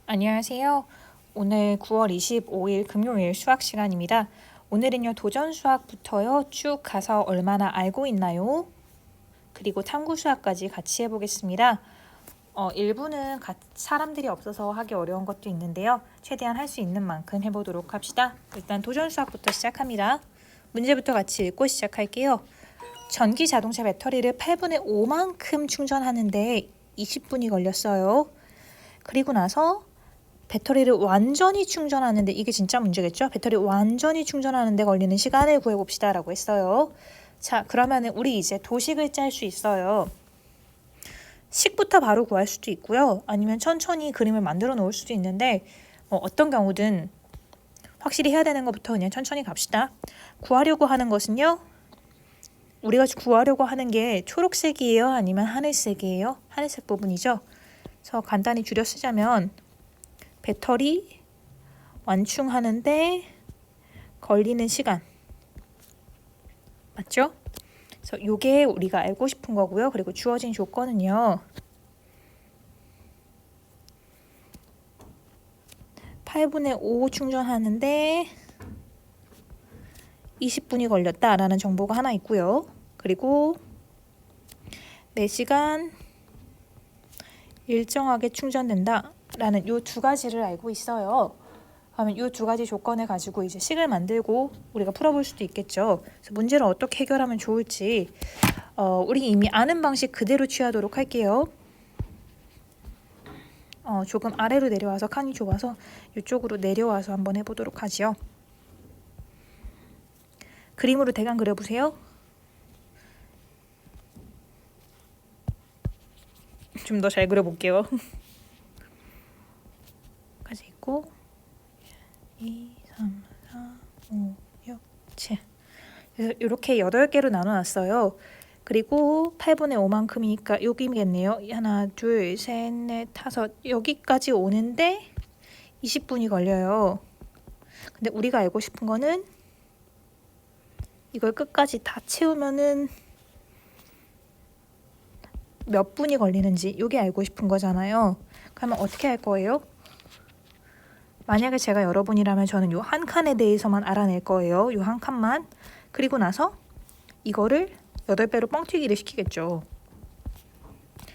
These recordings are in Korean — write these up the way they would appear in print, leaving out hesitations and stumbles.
안녕하세요. 오늘 9월 25일 금요일 수학 시간입니다. 오늘은요, 도전 수학부터요, 쭉 가서 얼마나 알고 있나요? 그리고 탐구 수학까지 같이 해보겠습니다. 일부는 사람들이 없어서 하기 어려운 것도 있는데요. 최대한 할 수 있는 만큼 해보도록 합시다. 일단 도전 수학부터 시작합니다. 문제부터 같이 읽고 시작할게요. 전기 자동차 배터리를 8분의 5만큼 충전하는데 20분이 걸렸어요. 그리고 나서 배터리를 완전히 충전하는데, 이게 진짜 문제겠죠? 배터리 완전히 충전하는데 걸리는 시간을 구해봅시다 라고 했어요. 자, 그러면은 우리 이제 도식을 짤 수 있어요. 식부터 바로 구할 수도 있고요. 아니면 천천히 그림을 만들어 놓을 수도 있는데, 어떤 경우든 확실히 해야 되는 것부터 그냥 천천히 갑시다. 구하려고 하는 것은요, 우리가 구하려고 하는 게 초록색이에요? 아니면 하늘색이에요? 하늘색 부분이죠. 그래서 간단히 줄여 쓰자면 배터리 완충하는데 걸리는 시간, 맞죠? 그래서 이게 우리가 알고 싶은 거고요. 그리고 주어진 조건은요, 8분의 5 충전하는데 20분이 걸렸다라는 정보가 하나 있고요. 그리고 4시간 일정하게 충전된다라는 이 두 가지를 알고 있어요. 그러면 이 두 가지 조건을 가지고 이제 식을 만들고 우리가 풀어볼 수도 있겠죠. 그래서 문제를 어떻게 해결하면 좋을지 우리 이미 아는 방식 그대로 취하도록 할게요. 조금 아래로 내려와서 칸이 좁아서 이쪽으로 내려와서 한번 해보도록 하지요. 그림으로 대강 그려보세요. 좀 더 잘 그려볼게요. 까지 있고 2, 3, 4, 5, 6, 7. 그래서 이렇게 8개로 나눠놨어요. 그리고 8분의 5만큼이니까 여기겠네요. 하나, 둘, 셋, 넷, 다섯. 여기까지 오는데 20분이 걸려요. 근데 우리가 알고 싶은 거는 이걸 끝까지 다 채우면은 몇 분이 걸리는지 이게 알고 싶은 거잖아요. 그러면 어떻게 할 거예요? 만약에 제가 여러분이라면 저는 요 한 칸에 대해서만 알아낼 거예요. 요 한 칸만. 그리고 나서 이거를 8배로 뻥튀기를 시키겠죠.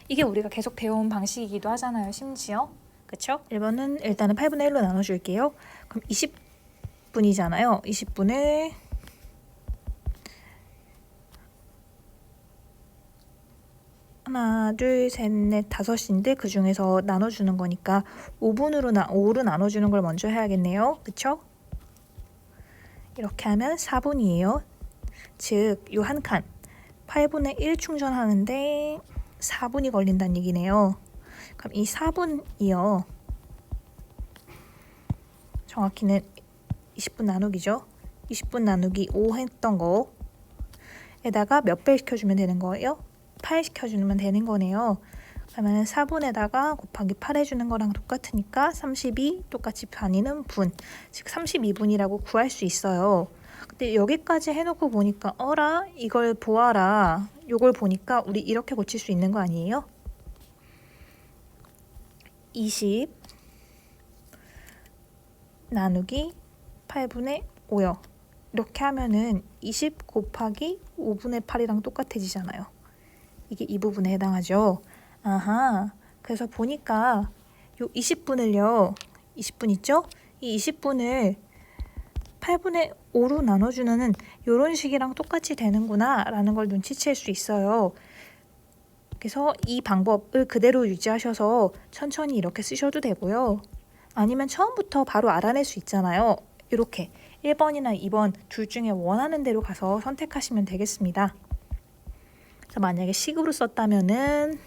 이게 우리가 계속 배워온 방식이기도 하잖아요. 심지어. 그쵸? 1번은 일단은 8분의 1로 나눠줄게요. 그럼 20분이잖아요. 20분을 하나, 둘, 셋, 넷, 다섯인데 그 중에서 나눠주는 거니까 5로 나눠주는 걸 먼저 해야겠네요. 그쵸? 이렇게 하면 4분이에요. 즉, 요 한 칸 8분의 1 충전하는데 4분이 걸린다는 얘기네요. 그럼 이 4분이요. 정확히는 20분 나누기죠. 20분 나누기 5 했던 거에다가 몇 배 시켜주면 되는 거예요? 8 시켜주면 되는 거네요. 그러면 4분에다가 곱하기 8 해주는 거랑 똑같으니까 32 똑같이 반이는 분, 즉 32분이라고 구할 수 있어요. 근데 여기까지 해놓고 보니까 어라? 이걸 보아라. 요걸 보니까 우리 이렇게 고칠 수 있는 거 아니에요? 20 나누기 8분의 5요. 이렇게 하면은 20 곱하기 5분의 8이랑 똑같아지잖아요. 이게 이 부분에 해당하죠. 아하, 그래서 보니까 요 20분을요, 20분 있죠? 이 20분을 8분의 5로 나눠주는 이런 식이랑 똑같이 되는구나 라는 걸 눈치챌 수 있어요. 그래서 이 방법을 그대로 유지하셔서 천천히 이렇게 쓰셔도 되고요. 아니면 처음부터 바로 알아낼 수 있잖아요. 이렇게 1번이나 2번 둘 중에 원하는 대로 가서 선택하시면 되겠습니다. 그래서 만약에 식으로 썼다면은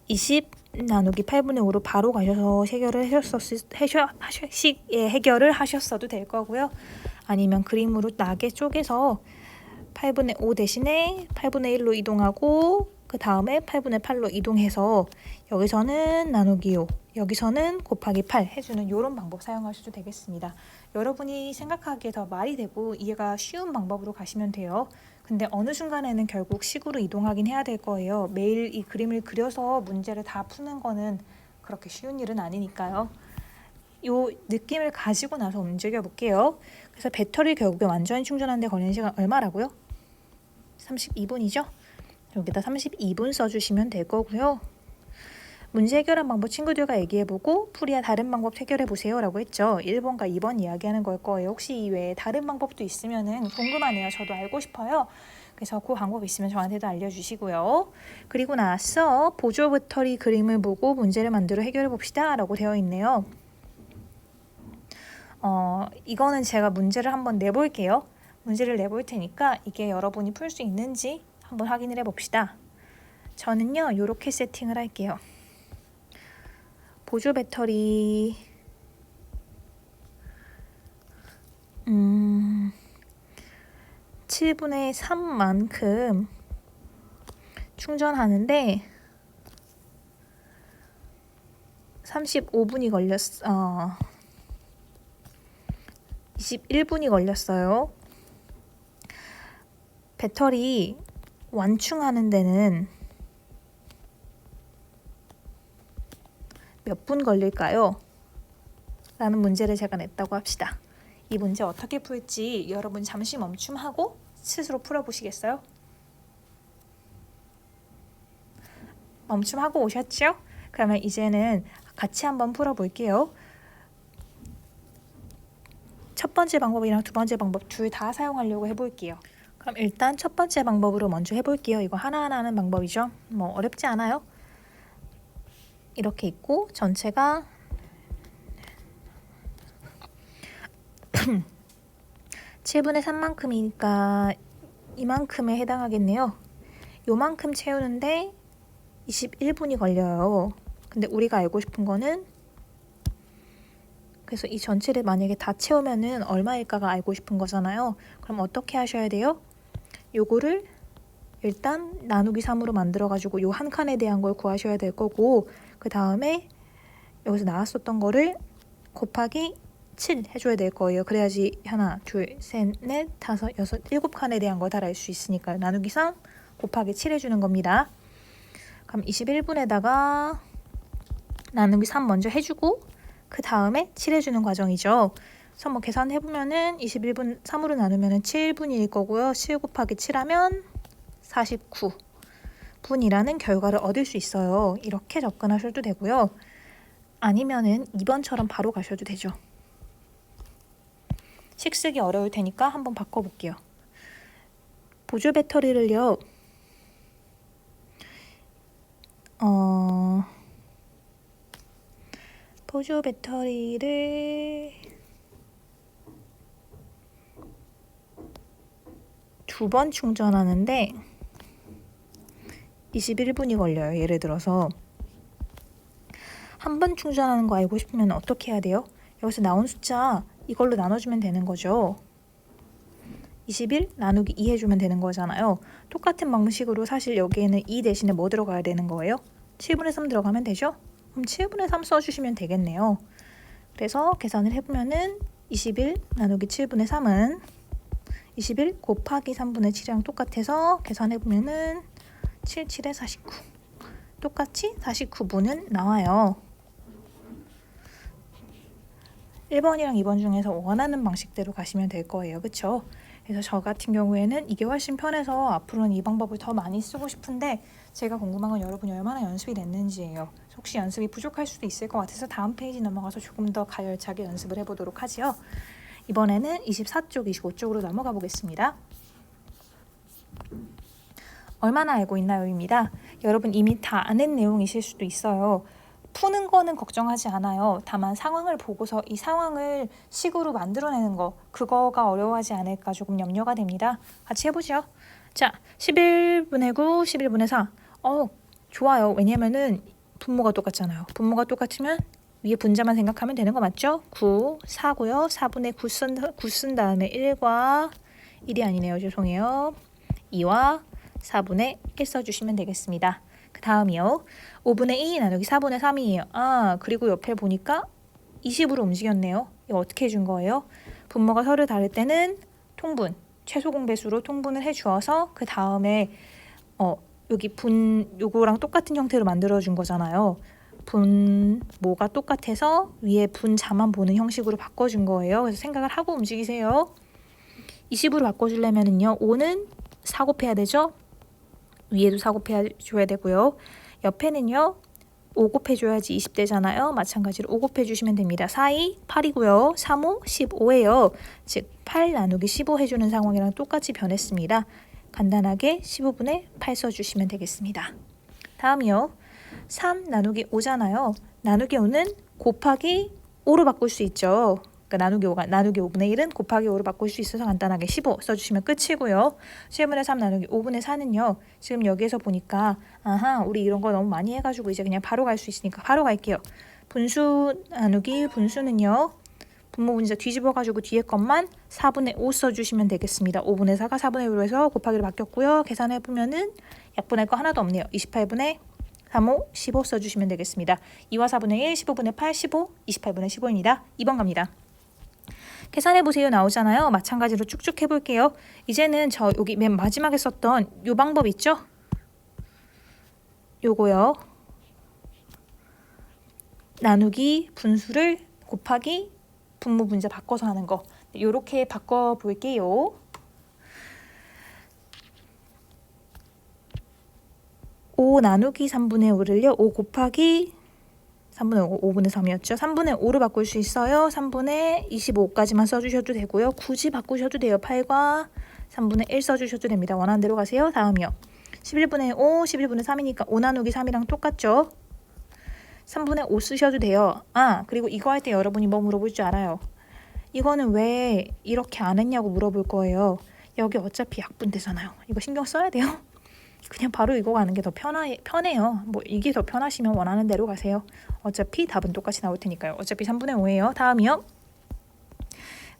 20 나누기 8분의 5로 바로 가셔서 해결을 하셨어도 될 거고요. 아니면 그림으로 나게 쪼개서 8분의 5 대신에 8분의 1로 이동하고 그 다음에 8분의 8로 이동해서 여기서는 나누기 5, 여기서는 곱하기 8 해주는 이런 방법 사용하셔도 되겠습니다. 여러분이 생각하기에 더 말이 되고 이해가 쉬운 방법으로 가시면 돼요. 근데 어느 순간에는 결국 식으로 이동하긴 해야 될 거예요. 매일 이 그림을 그려서 문제를 다 푸는 거는 그렇게 쉬운 일은 아니니까요. 요 느낌을 가지고 나서 움직여 볼게요. 그래서 배터리 결국에 완전히 충전하는데 걸리는 시간 얼마라고요? 32분이죠? 여기다 32분 써주시면 될 거고요. 문제 해결한 방법 친구들과 얘기해보고 풀이야 다른 방법 해결해보세요 라고 했죠. 1번과 2번 이야기하는 걸 거예요. 혹시 이외에 다른 방법도 있으면 궁금하네요. 저도 알고 싶어요. 그래서 그 방법 있으면 저한테도 알려주시고요. 그리고 나서 보조 배터리 그림을 보고 문제를 만들어 해결해봅시다 라고 되어 있네요. 이거는 제가 문제를 한번 내볼게요. 문제를 내볼 테니까 이게 여러분이 풀 수 있는지 한번 확인을 해봅시다. 저는요 이렇게 세팅을 할게요. 보조 배터리 7분의 3만큼 충전하는데 35분이 21분이 걸렸어요. 배터리 완충하는 데는 몇 분 걸릴까요? 라는 문제를 제가 냈다고 합시다. 이 문제 어떻게 풀지 여러분 잠시 멈춤하고 스스로 풀어보시겠어요? 멈춤하고 오셨죠? 그러면 이제는 같이 한번 풀어볼게요. 첫 번째 방법이랑 두 번째 방법 둘 다 사용하려고 해볼게요. 그럼 일단 첫 번째 방법으로 먼저 해볼게요. 이거 하나하나 하는 방법이죠. 뭐 어렵지 않아요. 이렇게 있고 전체가 7분의 3만큼이니까 이만큼에 해당하겠네요. 요만큼 채우는데 21분이 걸려요. 근데 우리가 알고 싶은 거는 그래서 이 전체를 만약에 다 채우면은 얼마일까가 알고 싶은 거잖아요. 그럼 어떻게 하셔야 돼요? 요거를 일단 나누기 3으로 만들어 가지고 요 한 칸에 대한 걸 구하셔야 될 거고 그 다음에 여기서 나왔었던 거를 곱하기 7 해줘야 될 거예요. 그래야지 하나, 둘, 셋, 넷, 다섯, 여섯, 일곱 칸에 대한 걸 다 알 수 있으니까요. 나누기 3 곱하기 7 해주는 겁니다. 그럼 21분에다가 나누기 3 먼저 해주고 그 다음에 7 해주는 과정이죠. 그래서 뭐 계산해보면은 21분 3으로 나누면 7분일 거고요. 7 곱하기 7 하면 49분이라는 결과를 얻을 수 있어요. 이렇게 접근하셔도 되고요. 아니면은 2번처럼 바로 가셔도 되죠. 식 쓰기 어려울 테니까 한번 바꿔볼게요. 보조 배터리를요. 보조 배터리를 2번 충전하는데 21분이 걸려요. 예를 들어서 한 번 충전하는 거 알고 싶으면 어떻게 해야 돼요? 여기서 나온 숫자 이걸로 나눠주면 되는 거죠. 21 나누기 2 해주면 되는 거잖아요. 똑같은 방식으로 사실 여기에는 2 대신에 뭐 들어가야 되는 거예요? 7분의 3 들어가면 되죠? 그럼 7분의 3 써주시면 되겠네요. 그래서 계산을 해보면은 21 나누기 7분의 3은 21 곱하기 3분의 7이랑 똑같아서 계산해보면은 7, 7에 49 똑같이 49분은 나와요. 1번이랑 2번 중에서 원하는 방식대로 가시면 될 거예요. 그쵸? 그래서 저 같은 경우에는 이게 훨씬 편해서 앞으로는 이 방법을 더 많이 쓰고 싶은데 제가 궁금한 건 여러분이 얼마나 연습이 됐는지예요. 혹시 연습이 부족할 수도 있을 것 같아서 다음 페이지 넘어가서 조금 더 가열차게 연습을 해보도록 하지요. 이번에는 24쪽, 25쪽으로 넘어가 보겠습니다. 얼마나 알고 있나요?입니다. 여러분 이미 다 아는 내용이실 수도 있어요. 푸는 거는 걱정하지 않아요. 다만 상황을 보고서 이 상황을 식으로 만들어내는 거 그거가 어려워하지 않을까 조금 염려가 됩니다. 같이 해보죠. 자, 11분의 9, 11분의 4. 좋아요. 왜냐면은 분모가 똑같잖아요. 분모가 똑같으면 위에 분자만 생각하면 되는 거 맞죠? 9, 4고요. 4분의 9 쓴 다음에 1과 1이 아니네요. 죄송해요. 2와 4분의 1 써주시면 되겠습니다. 그 다음이요. 5분의 2 나누기 4분의 3이에요. 그리고 옆에 보니까 20으로 움직였네요. 이거 어떻게 해준 거예요? 분모가 서로 다를 때는 통분, 최소 공배수로 통분을 해주어서 그 다음에 여기 요거랑 똑같은 형태로 만들어준 거잖아요. 분모가 똑같아서 위에 분자만 보는 형식으로 바꿔준 거예요. 그래서 생각을 하고 움직이세요. 20으로 바꿔주려면은요. 5는 4 곱해야 되죠. 위에도 4 곱해줘야 되고요. 옆에는요. 5 곱해줘야지 20되잖아요. 마찬가지로 5 곱해주시면 됩니다. 4이 8이고요. 3호 15예요. 즉 8 나누기 15 해주는 상황이랑 똑같이 변했습니다. 간단하게 15분의 8 써주시면 되겠습니다. 다음이요. 3 나누기 5잖아요. 나누기 5는 곱하기 5로 바꿀 수 있죠. 그러니까 나누기 5분의 1은 곱하기 5로 바꿀 수 있어서 간단하게 15 써주시면 끝이고요. 7분의 3 나누기 5분의 4는요. 지금 여기에서 보니까 우리 이런 거 너무 많이 해가지고 이제 그냥 바로 갈 수 있으니까 바로 갈게요. 분수 나누기 분수는요. 분모 분자 뒤집어가지고 뒤에 것만 4분의 5 써주시면 되겠습니다. 5분의 4가 4분의 5로 해서 곱하기로 바뀌었고요. 계산해보면은 약분할 거 하나도 없네요. 28분의 3호 15 써주시면 되겠습니다. 2와 4분의 1, 15분의 8, 15, 28분의 15입니다. 2번 갑니다. 계산해보세요 나오잖아요. 마찬가지로 쭉쭉 해볼게요. 이제는 저 여기 맨 마지막에 썼던 요 방법 있죠? 요거요. 나누기 분수를 곱하기 분모 분자 바꿔서 하는 거. 요렇게 바꿔볼게요. 5 나누기 3분의 5를요. 5 곱하기 3분의 5, 5분의 3이었죠. 3분의 5로 바꿀 수 있어요. 3분의 25까지만 써주셔도 되고요. 굳이 바꾸셔도 돼요. 8과 3분의 1 써주셔도 됩니다. 원하는 대로 가세요. 다음이요. 11분의 5, 11분의 3이니까 5 나누기 3이랑 똑같죠. 3분의 5 쓰셔도 돼요. 그리고 이거 할 때 여러분이 뭐 물어볼 줄 알아요. 이거는 왜 이렇게 안 했냐고 물어볼 거예요. 여기 어차피 약분되잖아요. 이거 신경 써야 돼요. 그냥 바로 이거 가는 게 더 편해요. 뭐 이게 더 편하시면 원하는 대로 가세요. 어차피 답은 똑같이 나올 테니까요. 어차피 3분의 5예요. 다음이요.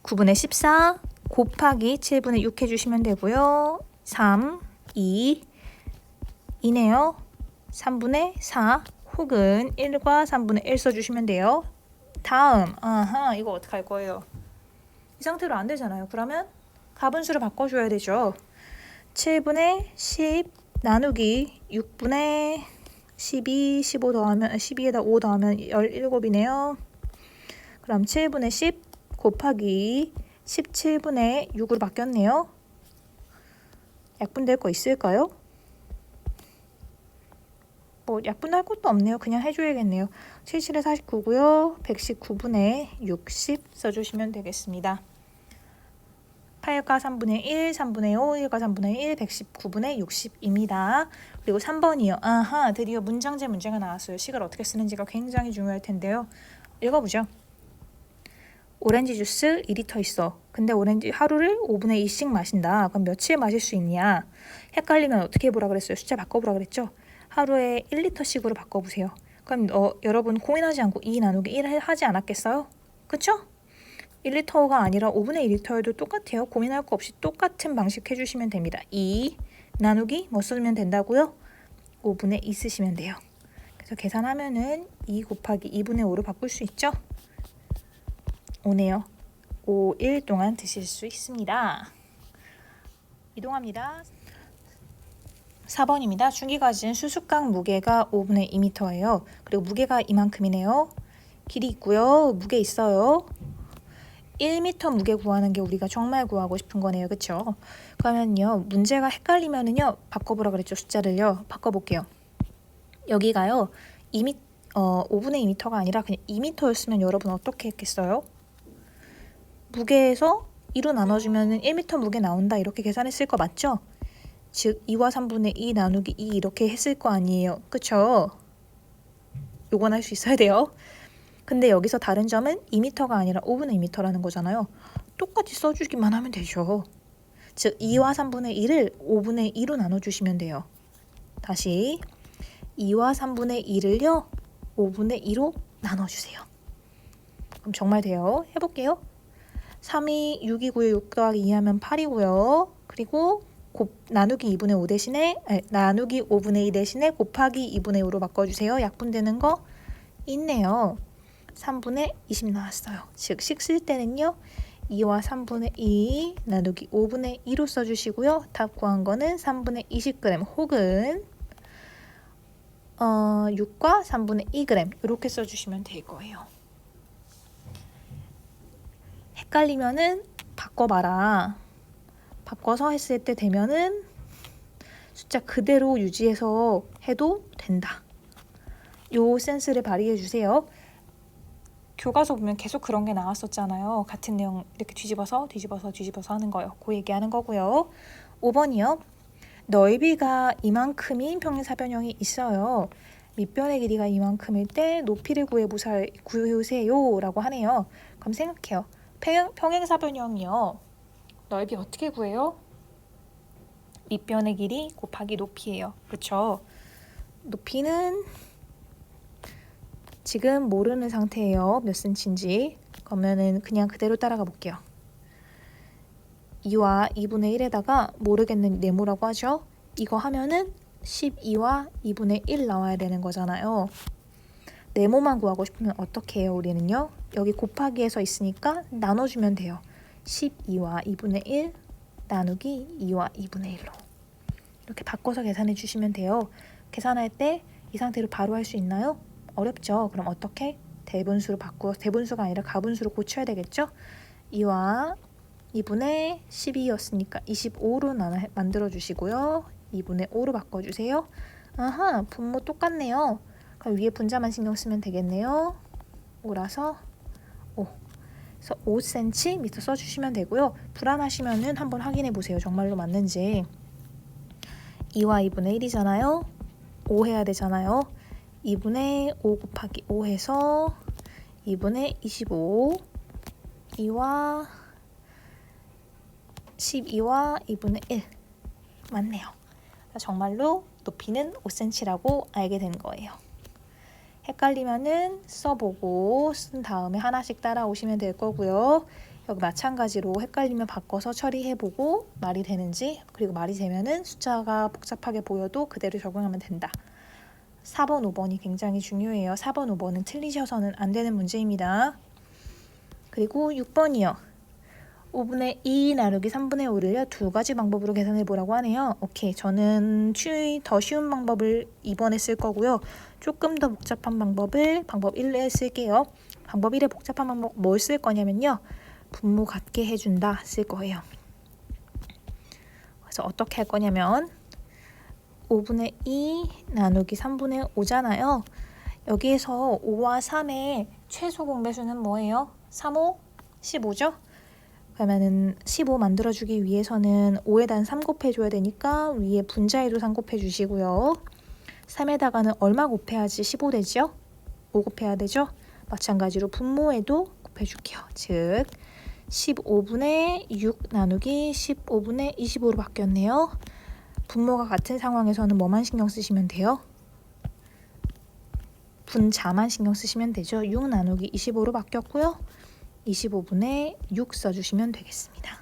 9분의 14 곱하기 7분의 6 해주시면 되고요. 3, 2, 2네요. 3분의 4 혹은 1과 3분의 1 써주시면 돼요. 다음, 이거 어떻게 할 거예요? 이 상태로 안 되잖아요. 그러면 가분수를 바꿔줘야 되죠. 7분의 10 나누기 6분의 12, 15 더하면 12에다 5 더하면 17이네요. 그럼 7분의 10 곱하기 17분의 6으로 바뀌었네요. 약분될 거 있을까요? 뭐 약분할 것도 없네요. 그냥 해줘야겠네요. 77에 49고요. 119분의 60 써주시면 되겠습니다. 8과 3분의 1, 3분의 5, 1과 3분의 1, 119분의 60입니다. 그리고 3번이요. 드디어 문장제 문제가 나왔어요. 식을 어떻게 쓰는지가 굉장히 중요할 텐데요. 읽어보죠. 오렌지 주스 2리터 있어. 근데 오렌지 하루를 5분의 2씩 마신다. 그럼 며칠 마실 수 있냐? 헷갈리면 어떻게 해보라 그랬어요? 숫자 바꿔보라 그랬죠? 하루에 1리터씩으로 바꿔보세요. 그럼 여러분 고민하지 않고 2 나누기 1 하지 않았겠어요? 그쵸? 1리터가 아니라 5분의 1리터여도 똑같아요. 고민할 거 없이 똑같은 방식 해주시면 됩니다. 2 나누기 뭐 쓰면 된다고요? 5분의 2 쓰시면 돼요. 그래서 계산하면은 2 곱하기 2분의 5로 바꿀 수 있죠? 5네요. 5일 동안 드실 수 있습니다. 이동합니다. 4번입니다. 중기 가진 수수깡 무게가 5분의 2m예요. 그리고 무게가 이만큼이네요. 길이 있고요. 무게 있어요. 1m 무게 구하는 게 우리가 정말 구하고 싶은 거네요. 그쵸? 그러면요. 문제가 헷갈리면은요. 바꿔보라 그랬죠. 숫자를요. 바꿔볼게요. 여기가요. 5분의 2m가 아니라 그냥 2m였으면 여러분 어떻게 했겠어요? 무게에서 2로 나눠주면 1m 무게 나온다. 이렇게 계산했을 거 맞죠? 즉 2와 3분의 2 나누기 2 이렇게 했을 거 아니에요. 그쵸? 요건 할 수 있어야 돼요. 근데 여기서 다른 점은 2m가 아니라 5분의 2m라는 거잖아요. 똑같이 써주기만 하면 되죠. 즉 2와 3분의 1을 5분의 2로 나눠주시면 돼요. 다시 2와 3분의 2를요. 5분의 2로 나눠주세요. 그럼 정말 돼요. 해볼게요. 3이 6이고요. 6 더하기 2 하면 8이고요. 그리고 나누기 2분의 5 대신에 나누기 5분의 2 대신에 곱하기 2분의 5로 바꿔주세요. 약분되는 거 있네요. 3분의 20 나왔어요. 즉 식 쓸 때는요. 2와 3분의 2 나누기 5분의 2로 써주시고요. 답 구한 거는 3분의 20g 혹은 6과 3분의 2g 이렇게 써주시면 될 거예요. 헷갈리면은 바꿔봐라. 바꿔서 했을 때 되면은 숫자 그대로 유지해서 해도 된다. 요 센스를 발휘해 주세요. 교과서 보면 계속 그런 게 나왔었잖아요. 같은 내용 이렇게 뒤집어서 하는 거요. 그 얘기하는 거고요. 5번이요. 넓이가 이만큼인 평행사변형이 있어요. 밑변의 길이가 이만큼일 때 높이를 구해보세요 라고 하네요. 그럼 생각해요. 평행사변형이요. 넓이 어떻게 구해요? 밑변의 길이 곱하기 높이예요. 그렇죠? 높이는 지금 모르는 상태예요. 몇 cm인지. 그러면은 그냥 그대로 따라가 볼게요. 2와 2분의 1에다가 모르겠는 네모라고 하죠. 이거 하면은 12와 2분의 1 나와야 되는 거잖아요. 네모만 구하고 싶으면 어떻게 해요? 우리는요. 여기 곱하기에서 있으니까 나눠주면 돼요. 12와 2분의 1 나누기 2와 2분의 1로 이렇게 바꿔서 계산해 주시면 돼요. 계산할 때 이 상태로 바로 할 수 있나요? 어렵죠? 그럼 어떻게? 대분수로 바꾸어 대분수가 아니라 가분수로 고쳐야 되겠죠? 2와 2분의 12였으니까 25로 만들어 주시고요. 2분의 5로 바꿔주세요. 아하, 분모 똑같네요. 그럼 위에 분자만 신경 쓰면 되겠네요. 5라서 5. 그래서 5cm 써주시면 되고요. 불안하시면은 한번 확인해 보세요. 정말로 맞는지. 2와 2분의 1이잖아요. 5 해야 되잖아요. 2분의 5 곱하기 5 해서 2분의 25 2와 12와 2분의 1 맞네요. 정말로 높이는 5cm라고 알게 된 거예요. 헷갈리면은 써보고 쓴 다음에 하나씩 따라오시면 될 거고요. 여기 마찬가지로 헷갈리면 바꿔서 처리해보고 말이 되는지, 그리고 말이 되면은 숫자가 복잡하게 보여도 그대로 적용하면 된다. 4번, 5번이 굉장히 중요해요. 4번, 5번은 틀리셔서는 안 되는 문제입니다. 그리고 6번이요. 5분의 2 나누기 3분의 5를요. 두 가지 방법으로 계산해 보라고 하네요. 오케이, 저는 더 쉬운 방법을 2번에 쓸 거고요. 조금 더 복잡한 방법을 방법 1에 쓸게요. 방법 1에 복잡한 방법 뭘 쓸 거냐면요. 분모 같게 해준다 쓸 거예요. 그래서 어떻게 할 거냐면 5분의 2 나누기 3분의 5잖아요. 여기에서 5와 3의 최소 공배수는 뭐예요? 3, 5, 15죠? 그러면은 15 만들어주기 위해서는 5에다 3 곱해줘야 되니까 위에 분자에도 3 곱해주시고요. 3에다가는 얼마 곱해야지 15 되죠? 5 곱해야 되죠? 마찬가지로 분모에도 곱해줄게요. 즉 15분의 6 나누기 15분의 25로 바뀌었네요. 분모가 같은 상황에서는 뭐만 신경 쓰시면 돼요? 분자만 신경 쓰시면 되죠. 6 나누기 25로 바뀌었고요. 25분의 6 써주시면 되겠습니다.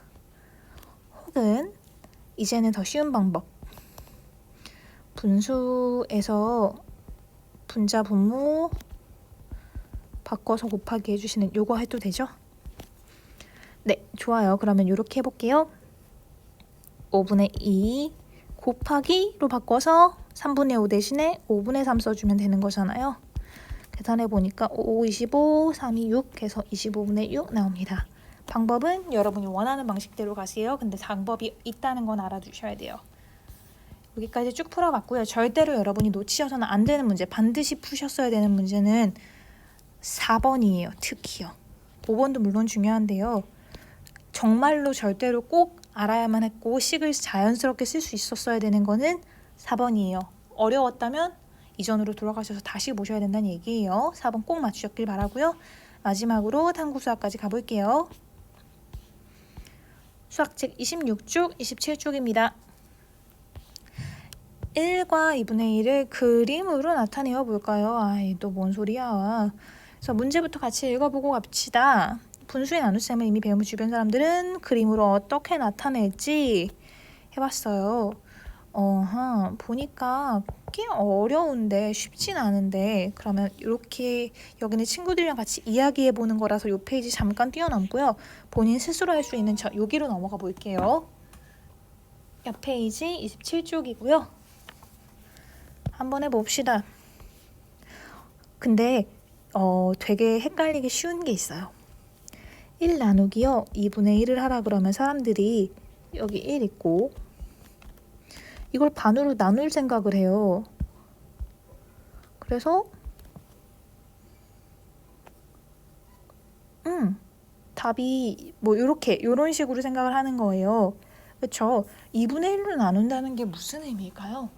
혹은 이제는 더 쉬운 방법. 분수에서 분자 분모 바꿔서 곱하기 해주시는 요거 해도 되죠? 네, 좋아요. 그러면 이렇게 해볼게요. 5분의 2 곱하기로 바꿔서 3분의 5 대신에 5분의 3 써주면 되는 거잖아요. 계산해보니까 5, 25, 3, 2, 6 해서 25분의 6 나옵니다. 방법은 여러분이 원하는 방식대로 가세요. 근데 방법이 있다는 건 알아두셔야 돼요. 여기까지 쭉 풀어봤고요. 절대로 여러분이 놓치셔서는 안 되는 문제, 반드시 푸셨어야 되는 문제는 4번이에요. 특히요. 5번도 물론 중요한데요. 정말로 절대로 꼭 알아야만 했고 식을 자연스럽게 쓸 수 있었어야 되는 거는 4번이에요. 어려웠다면 이전으로 돌아가셔서 다시 보셔야 된다는 얘기예요. 4번 꼭 맞추셨길 바라고요. 마지막으로 탐구 수학까지 가볼게요. 수학책 26쪽, 27쪽입니다. 1과 2분의 1을 그림으로 나타내어 볼까요? 아이, 또 뭔 소리야. 그래서 문제부터 같이 읽어보고 갑시다. 분수의 나눗셈을 이미 배운 주변 사람들은 그림으로 어떻게 나타낼지 해봤어요. 보니까 꽤 어려운데 쉽진 않은데, 그러면 이렇게 여기는 친구들이랑 같이 이야기해보는 거라서 이 페이지 잠깐 뛰어넘고요. 본인 스스로 할 수 있는 여기로 넘어가 볼게요. 옆 페이지 27쪽이고요. 한번 해봅시다. 근데 되게 헷갈리기 쉬운 게 있어요. 1 나누기요 2분의 1을 하라 그러면 사람들이 여기 1 있고 이걸 반으로 나눌 생각을 해요. 그래서 답이 뭐 요런 식으로 생각을 하는 거예요. 그쵸? 2분의 1로 나눈다는 게 무슨 의미일까요?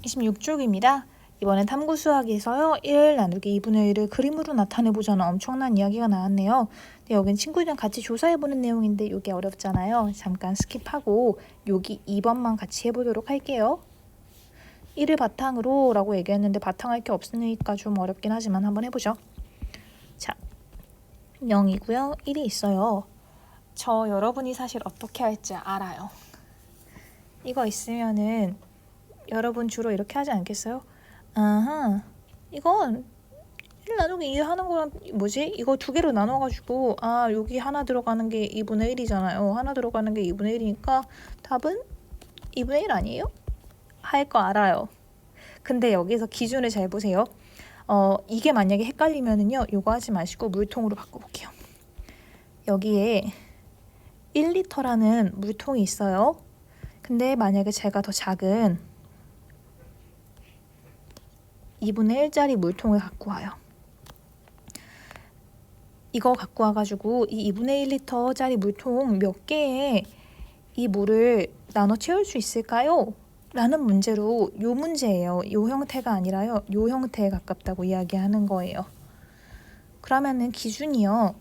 (26쪽입니다) 이번엔 탐구 수학에서요 1 나누기 2분의 1을 그림으로 나타내보자는 엄청난 이야기가 나왔네요. 근데 여긴 친구들이랑 같이 조사해보는 내용인데 이게 어렵잖아요. 잠깐 스킵하고 여기 2번만 같이 해보도록 할게요. 1을 바탕으로 라고 얘기했는데 바탕할 게 없으니까 좀 어렵긴 하지만 한번 해보죠. 자, 0이고요 1이 있어요. 저 여러분이 사실 어떻게 할지 알아요. 이거 있으면은 여러분 주로 이렇게 하지 않겠어요? 아하, 이건 1 나누기 2 하는 거랑 뭐지? 이거 두 개로 나눠가지고 여기 하나 들어가는 게 2분의 1이잖아요. 하나 들어가는 게 2분의 1이니까 답은 2분의 1 아니에요? 할 거 알아요. 근데 여기서 기준을 잘 보세요. 이게 만약에 헷갈리면은요, 요거 하지 마시고 물통으로 바꿔볼게요. 여기에 1리터라는 물통이 있어요. 근데 만약에 제가 더 작은 2분의 1짜리 물통을 갖고 와요. 이거 갖고 와가지고 이 2분의 1리터짜리 물통 몇 개에 이 물을 나눠 채울 수 있을까요? 라는 문제로 요 문제예요. 요 형태가 아니라요. 요 형태에 가깝다고 이야기하는 거예요. 그러면은 기준이요.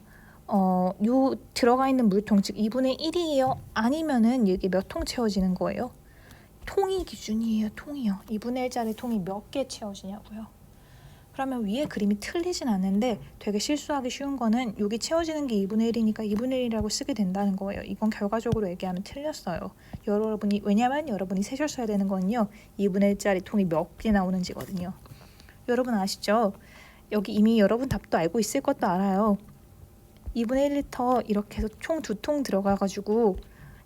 요 들어가 있는 물통, 즉 2분의 1이에요? 아니면은 이게 몇 통 채워지는 거예요? 통이 기준이에요. 통이요. 2분의 1짜리 통이 몇 개 채워지냐고요. 그러면 위에 그림이 틀리진 않는데 되게 실수하기 쉬운 거는 여기 채워지는 게 2분의 1이니까 2분의 1이라고 쓰게 된다는 거예요. 이건 결과적으로 얘기하면 틀렸어요. 왜냐면 여러분이 세셨어야 되는 건요. 2분의 1짜리 통이 몇 개 나오는지거든요. 여러분 아시죠? 여기 이미 여러분 답도 알고 있을 것도 알아요. 2분의 1리터 이렇게 해서 총 2통 들어가가지고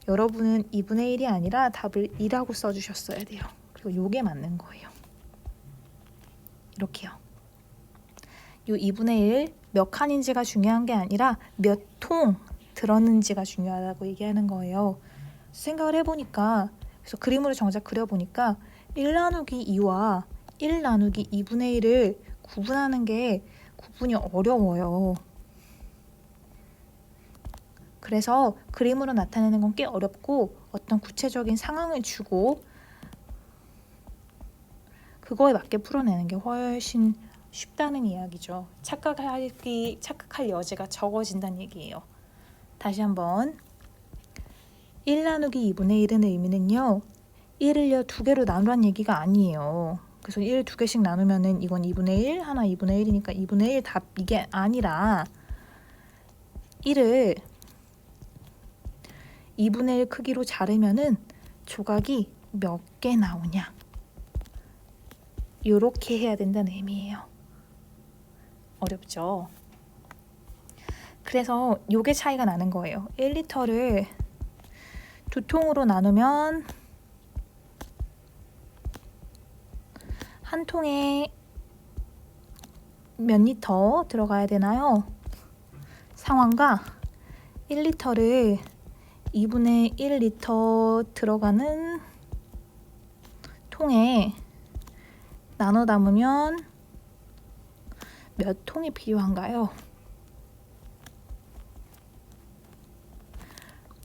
여러분은 2분의 1이 아니라 답을 2라고 써주셨어야 돼요. 그리고 요게 맞는 거예요. 이렇게요. 요 2분의 1 몇 칸인지가 중요한 게 아니라 몇 통 들었는지가 중요하다고 얘기하는 거예요. 생각을 해보니까 그래서 그림으로 정작 그려보니까 1 나누기 2와 1 나누기 2분의 1을 구분하는 게 구분이 어려워요. 그래서 그림으로 나타내는 건 꽤 어렵고 어떤 구체적인 상황을 주고 그거에 맞게 풀어내는 게 훨씬 쉽다는 이야기죠. 착각할 여지가 적어진다는 얘기예요. 다시 한번 1 나누기 2분의 1의 의미는요. 1을요 2개로 나누란 얘기가 아니에요. 그래서 1을 2개씩 나누면은 이건 2분의 1, 하나 2분의 1이니까 2분의 1 답 이게 아니라 1을 2분의 1 크기로 자르면은 조각이 몇 개 나오냐. 요렇게 해야 된다는 의미예요. 어렵죠? 그래서 요게 차이가 나는 거예요. 1리터를 2통으로 나누면 한 통에 몇 리터 들어가야 되나요? 상황과 1리터를 2분의 1리터 들어가는 통에 나눠 담으면 몇 통이 필요한가요?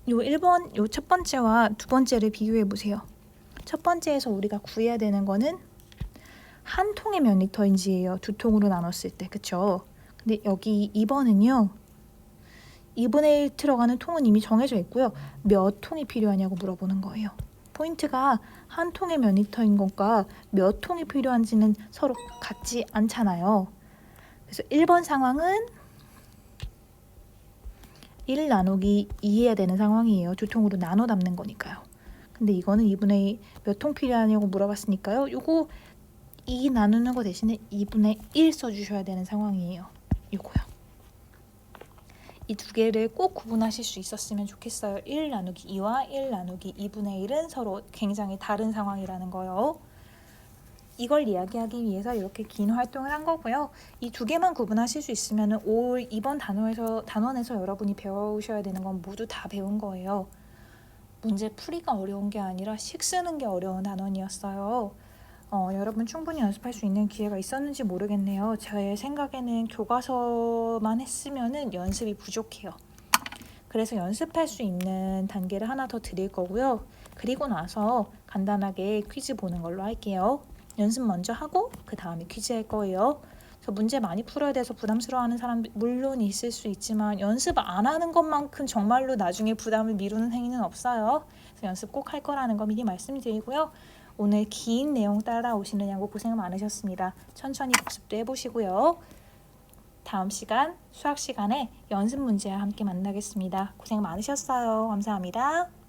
요 첫 번째와 두 번째를 비교해 보세요. 첫 번째에서 우리가 구해야 되는 거는 한 통에 몇 리터인지예요. 2통으로 나눴을 때. 그쵸? 근데 여기 2번은요. 2분의 1 들어가는 통은 이미 정해져 있고요. 몇 통이 필요하냐고 물어보는 거예요. 포인트가 한 통에 몇 리터인 것과 몇 통이 필요한지는 서로 같지 않잖아요. 그래서 1번 상황은 1 나누기 2 해야 되는 상황이에요. 2통으로 나눠 담는 거니까요. 근데 이거는 2분의 2 몇 통 필요하냐고 물어봤으니까요. 요거 2 나누는 거 대신에 2분의 1 써주셔야 되는 상황이에요. 요거요. 이 두 개를 꼭 구분하실 수 있었으면 좋겠어요. 1 나누기 2와 1 나누기 2분의 1은 서로 굉장히 다른 상황이라는 거요. 이걸 이야기하기 위해서 이렇게 긴 활동을 한 거고요. 이 두 개만 구분하실 수 있으면 올 이번 단원에서 여러분이 배우셔야 되는 건 모두 다 배운 거예요. 문제 풀이가 어려운 게 아니라 식 쓰는 게 어려운 단원이었어요. 여러분 충분히 연습할 수 있는 기회가 있었는지 모르겠네요. 제 생각에는 교과서만 했으면은 연습이 부족해요. 그래서 연습할 수 있는 단계를 하나 더 드릴 거고요. 그리고 나서 간단하게 퀴즈 보는 걸로 할게요. 연습 먼저 하고 그 다음에 퀴즈 할 거예요. 그래서 문제 많이 풀어야 돼서 부담스러워하는 사람 물론 있을 수 있지만 연습 안 하는 것만큼 정말로 나중에 부담을 미루는 행위는 없어요. 그래서 연습 꼭 할 거라는 거 미리 말씀드리고요. 오늘 긴 내용 따라오시느냐고 고생 많으셨습니다. 천천히 복습도 해보시고요. 다음 시간 수학 시간에 연습 문제와 함께 만나겠습니다. 고생 많으셨어요. 감사합니다.